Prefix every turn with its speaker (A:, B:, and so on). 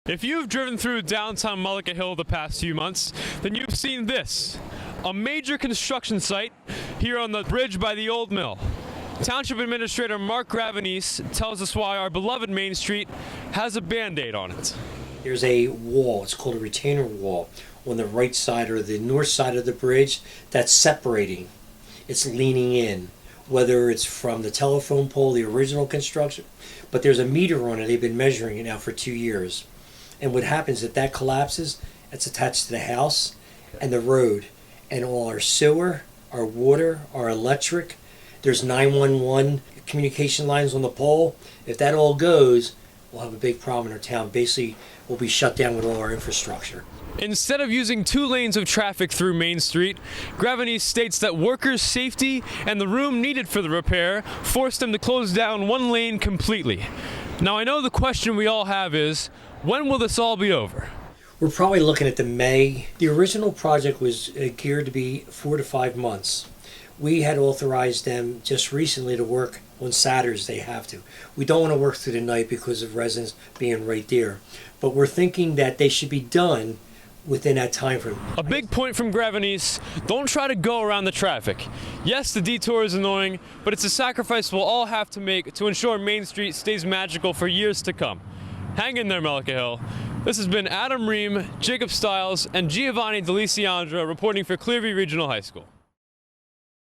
A: If you've driven through downtown Mullica Hill the past few months, then you've seen this, a major construction site here on the bridge by the old mill. Township Administrator Mark Gravenese tells us why our beloved Main Street has a Band-Aid on it.
B: There's a wall, it's called a retainer wall, on the right side or the north side of the bridge that's separating. It's leaning in, whether it's from the telephone pole, the original construction, but there's a meter on it. They've been measuring it now for 2 years. And what happens if that collapses, it's attached to the house and the road, and all our sewer, our water, our electric, there's 911 communication lines on the pole. If that all goes, we'll have a big problem in our town. Basically, we'll be shut down with all our infrastructure.
A: Instead of using 2 lanes of traffic through Main Street, Gravenese states that workers' safety and the room needed for the repair forced them to close down 1 lane completely. Now I know the question we all have is, when will this all be over?
B: We're probably looking at the May. The original project was geared to be 4 to 5 months. We had authorized them just recently to work on Saturdays. They have to. We don't want to work through the night because of residents being right there. But we're thinking that they should be done within that time frame.
A: A big point from Gravenese: don't try to go around the traffic. Yes, the detour is annoying, but it's a sacrifice we'll all have to make to ensure Main Street stays magical for years to come. Hang in there, Mullica Hill. This has been Adam Ream, Jacob Stiles, and Giovanni Deliciandra reporting for Clearview Regional High School.